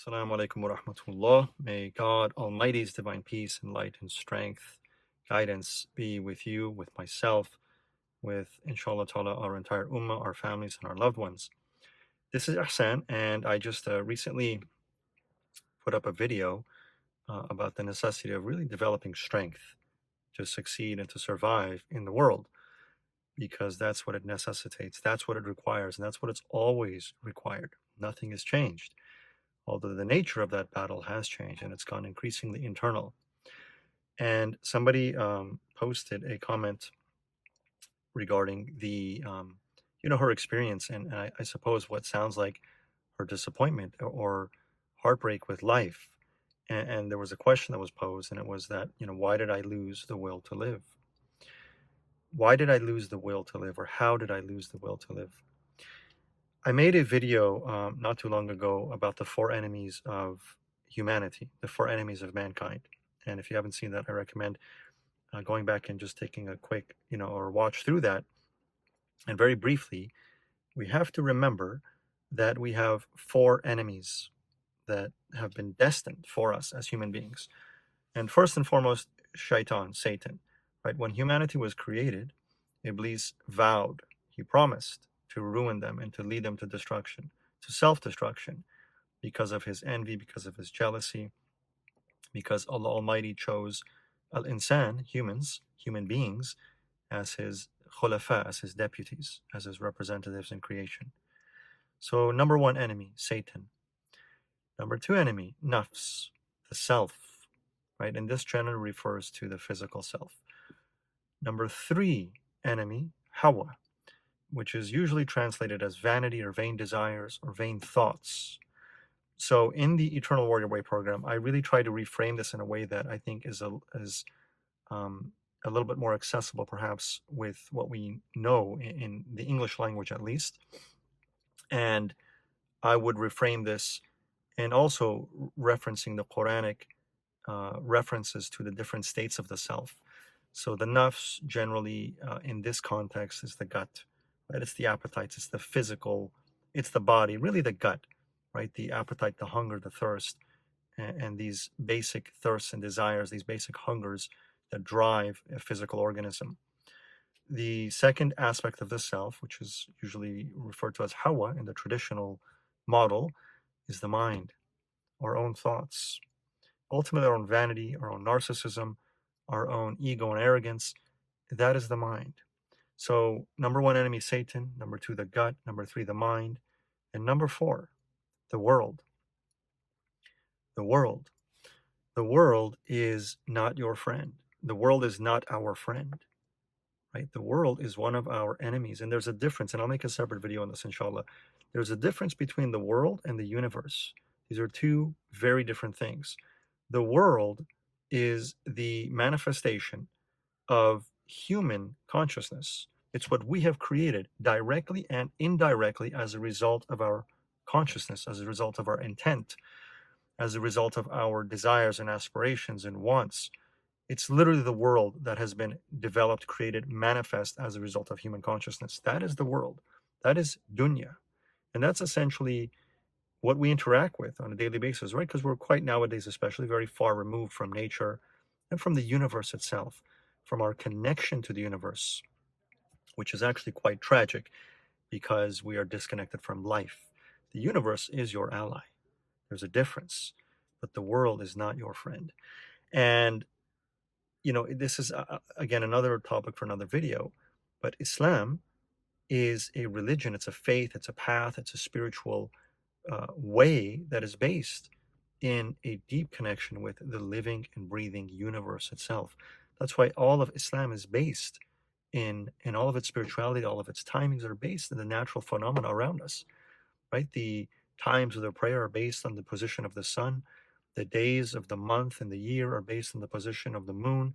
Assalamu alaikum wa rahmatullah. May God Almighty's divine peace and light and strength, guidance be with you, with myself, with inshallah ta'ala our entire ummah, our families, and our loved ones. This is Ihsan, and I just recently put up a video about the necessity of really developing strength to succeed and to survive in the world, because that's what it necessitates, that's what it requires, and that's what it's always required. Nothing has changed, although the nature of that battle has changed and it's gone increasingly internal. And somebody posted a comment regarding her experience, and I suppose what sounds like her disappointment or heartbreak with life. And there was a question that was posed, and it was that, why did I lose the will to live? Why did I lose the will to live, or how did I lose the will to live? I made a video not too long ago about the four enemies of humanity, the four enemies of mankind. And if you haven't seen that, I recommend going back and just taking a quick, or watch through that. And very briefly, we have to remember that we have four enemies that have been destined for us as human beings. And first and foremost, shaitan, Satan, right? When humanity was created, Iblis vowed, he promised to ruin them and to lead them to destruction, to self-destruction, because of his envy, because of his jealousy, because Allah Almighty chose al-insan, human beings, as his khulafa, as his deputies, as his representatives in creation. So number one enemy, Satan. Number two enemy, nafs, the self, right? And this generally refers to the physical self. Number three enemy, hawa, which is usually translated as vanity or vain desires or vain thoughts. So in the Eternal Warrior Way program, I really try to reframe this in a way that I think is a little bit more accessible, perhaps, with what we know in the English language, at least. And I would reframe this and also referencing the Quranic references to the different states of the self. So the nafs generally in this context is the gut, right? It's the appetites, it's the physical, it's the body, really the gut, right? The appetite, the hunger, the thirst, and these basic thirsts and desires, these basic hungers that drive a physical organism. The second aspect of the self, which is usually referred to as hawa in the traditional model, is the mind, our own thoughts, ultimately our own vanity, our own narcissism, our own ego and arrogance. That is the mind. So number one enemy, Satan. Number two, the gut. Number three, the mind. And number four, the world. The world. The world is not your friend. The world is not our friend, right? The world is one of our enemies. And there's a difference, and I'll make a separate video on this, inshallah. There's a difference between the world and the universe. These are two very different things. The world is the manifestation of human consciousness. It's what we have created directly and indirectly as a result of our consciousness, as a result of our intent, as a result of our desires and aspirations and wants. It's literally the world that has been developed, created, manifest as a result of human consciousness. That is the world. That is dunya. And that's essentially what we interact with on a daily basis, right? Because we're quite nowadays, especially, very far removed from nature and from the universe itself, from our connection to the universe, which is actually quite tragic because we are disconnected from life. The universe is your ally. There's a difference, but the world is not your friend. And, this is, again, another topic for another video, but Islam is a religion, it's a faith, it's a path, it's a spiritual way that is based in a deep connection with the living and breathing universe itself. That's why all of Islam is based in all of its spirituality, all of its timings are based in the natural phenomena around us, right? The times of the prayer are based on the position of the sun. The days of the month and the year are based on the position of the moon.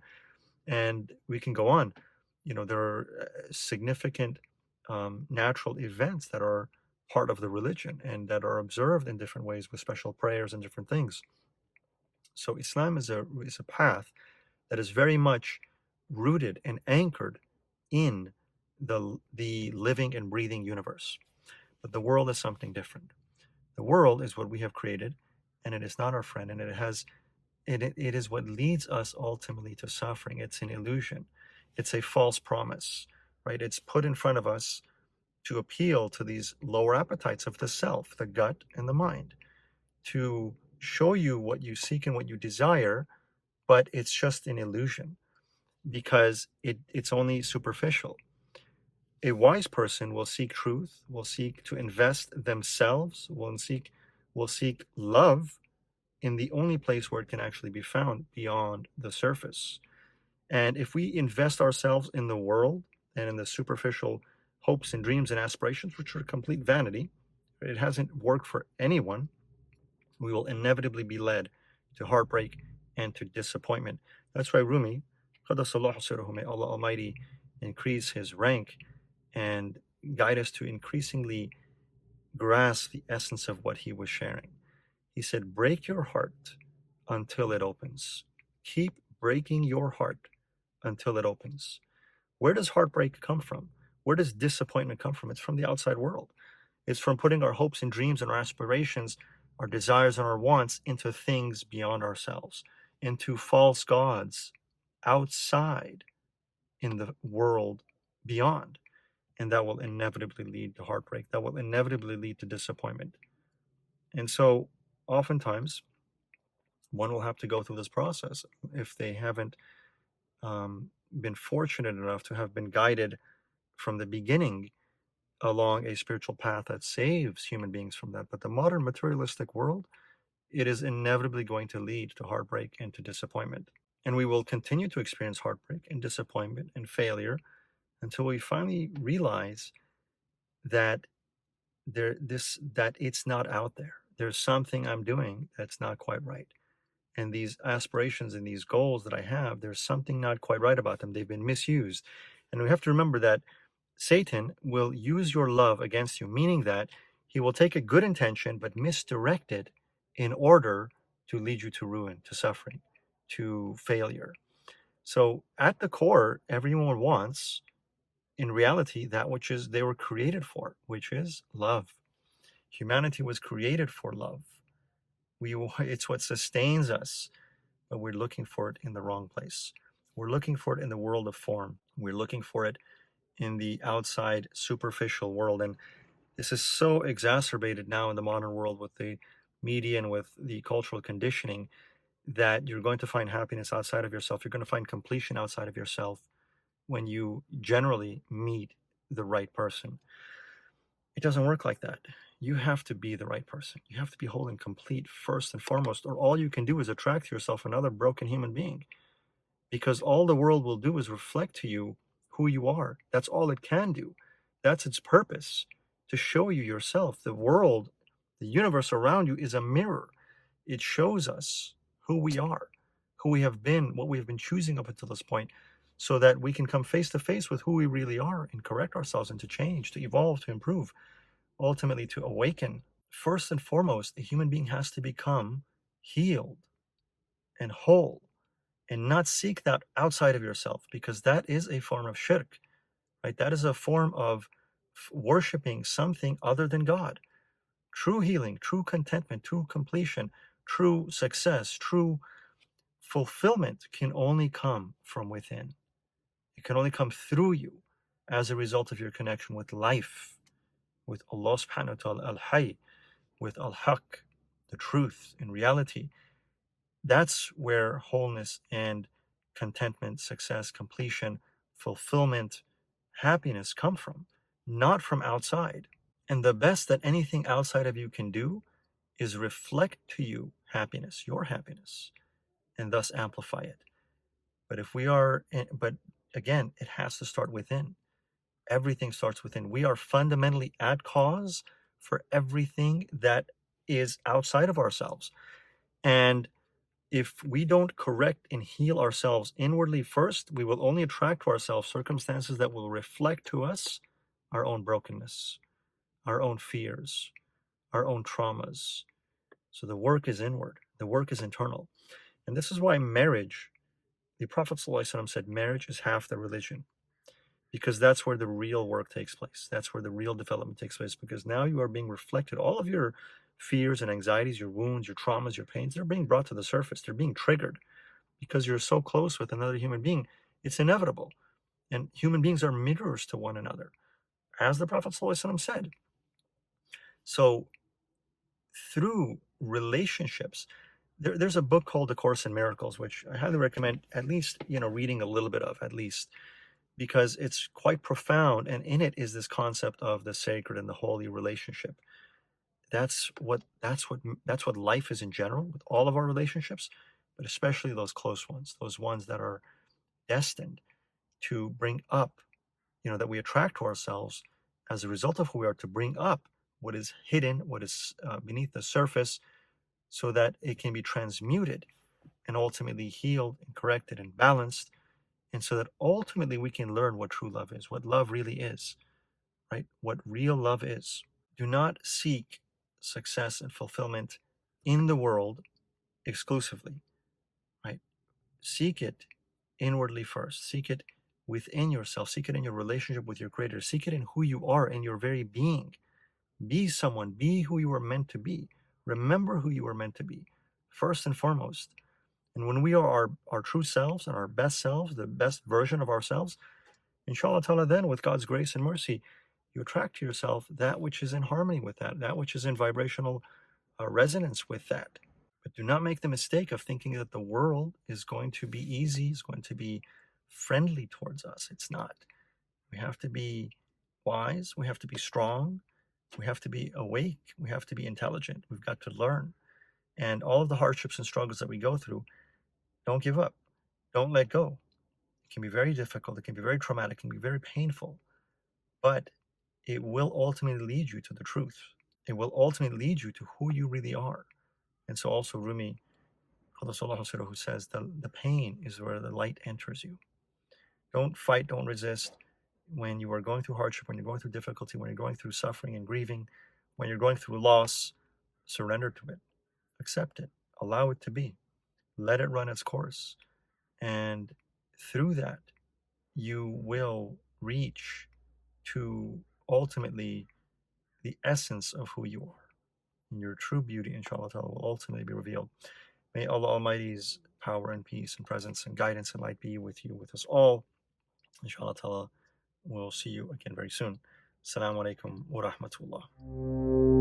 And we can go on. There are significant natural events that are part of the religion and that are observed in different ways with special prayers and different things. So Islam is a path that is very much rooted and anchored in the living and breathing universe. But the world is something different. The world is what we have created, and it is not our friend, and it is what leads us ultimately to suffering. It's an illusion. It's a false promise, right? It's put in front of us to appeal to these lower appetites of the self, the gut and the mind, to show you what you seek and what you desire, but it's just an illusion because it's only superficial. A wise person will seek truth, will seek to invest themselves, will seek love in the only place where it can actually be found, beyond the surface. And if we invest ourselves in the world and in the superficial hopes and dreams and aspirations, which are complete vanity, it hasn't worked for anyone, we will inevitably be led to heartbreak and to disappointment. That's why Rumi, Qaddasallahu sirruhu, may Allah Almighty increase his rank and guide us to increasingly grasp the essence of what he was sharing. He said, break your heart until it opens. Keep breaking your heart until it opens. Where does heartbreak come from? Where does disappointment come from? It's from the outside world. It's from putting our hopes and dreams and our aspirations, our desires and our wants into things beyond ourselves, into false gods outside in the world beyond. And that will inevitably lead to heartbreak. That will inevitably lead to disappointment. And so oftentimes one will have to go through this process if they haven't been fortunate enough to have been guided from the beginning along a spiritual path that saves human beings from that. But the modern materialistic world, it is inevitably going to lead to heartbreak and to disappointment. And we will continue to experience heartbreak and disappointment and failure until we finally realize that that it's not out there. There's something I'm doing that's not quite right. And these aspirations and these goals that I have, there's something not quite right about them. They've been misused. And we have to remember that Satan will use your love against you, meaning that he will take a good intention but misdirect it in order to lead you to ruin, to suffering, to failure. So at the core, everyone wants, in reality, that which is they were created for, which is love. Humanity was created for love. It's what sustains us, but we're looking for it in the wrong place. We're looking for it in the world of form. We're looking for it in the outside superficial world. And this is so exacerbated now in the modern world with the media and with the cultural conditioning, that you're going to find happiness outside of yourself. You're going to find completion outside of yourself when you generally meet the right person. It doesn't work like that. You have to be the right person. You have to be whole and complete first and foremost, or all you can do is attract to yourself another broken human being. Because all the world will do is reflect to you who you are. That's all it can do. That's its purpose, to show you yourself. The world, the universe around you is a mirror. It shows us who we are, who we have been, what we have been choosing up until this point, so that we can come face to face with who we really are and correct ourselves and to change, to evolve, to improve, ultimately to awaken. First and foremost, a human being has to become healed and whole, and not seek that outside of yourself, because that is a form of shirk, right? That is a form of worshiping something other than God. True healing, true contentment, true completion, true success, true fulfillment can only come from within. It can only come through you as a result of your connection with life, with Allah subhanahu wa ta'ala, al-Hayy, with al-Haq, the truth in reality. That's where wholeness and contentment, success, completion, fulfillment, happiness come from, not from outside. And the best that anything outside of you can do is reflect to you happiness, your happiness, and thus amplify it. But again, it has to start within. Everything starts within. We are fundamentally at cause for everything that is outside of ourselves. And if we don't correct and heal ourselves inwardly first, we will only attract to ourselves circumstances that will reflect to us our own brokenness, our own fears, our own traumas. So the work is inward, the work is internal. And this is why marriage, the Prophet ﷺ said, marriage is half the religion, because that's where the real work takes place. That's where the real development takes place, because now you are being reflected. All of your fears and anxieties, your wounds, your traumas, your pains, they're being brought to the surface. They're being triggered because you're so close with another human being. It's inevitable. And human beings are mirrors to one another, as the Prophet ﷺ said. So through relationships, there's a book called A Course in Miracles, which I highly recommend at least, reading a little bit of, at least, because it's quite profound. And in it is this concept of the sacred and the holy relationship. That's what life is in general, with all of our relationships, but especially those close ones, those ones that are destined to bring up, that we attract to ourselves as a result of who we are, to bring up what is hidden, what is beneath the surface, so that it can be transmuted and ultimately healed and corrected and balanced, and so that ultimately we can learn what true love is, what love really is, right? What real love is. Do not seek success and fulfillment in the world exclusively, right? Seek it inwardly first. Seek it within yourself. Seek it in your relationship with your Creator. Seek it in who you are, in your very being. Be someone. Be who you are meant to be. Remember who you are meant to be, first and foremost. And when we are our true selves and our best selves, the best version of ourselves, inshallah ta'ala, then with God's grace and mercy, you attract to yourself that which is in harmony with that which is in vibrational resonance with that. But do not make the mistake of thinking that the world is going to be easy, is going to be friendly towards us. It's not. We have to be wise. We have to be strong. We have to be awake. We have to be intelligent. We've got to learn. And all of the hardships and struggles that we go through, don't give up. Don't let go. It can be very difficult. It can be very traumatic. It can be very painful. But it will ultimately lead you to the truth. It will ultimately lead you to who you really are. And so also Rumi, who says the pain is where the light enters you. Don't fight, don't resist. When you are going through hardship, when you're going through difficulty, when you're going through suffering and grieving, when you're going through loss, surrender to it. Accept it. Allow it to be. Let it run its course. And through that, you will reach to ultimately the essence of who you are. And your true beauty, inshallah ta'ala, will ultimately be revealed. May Allah Almighty's power and peace and presence and guidance and light be with you, with us all. Inshallah ta'ala, we'll see you again very soon. Assalamu alaikum wa rahmatullah.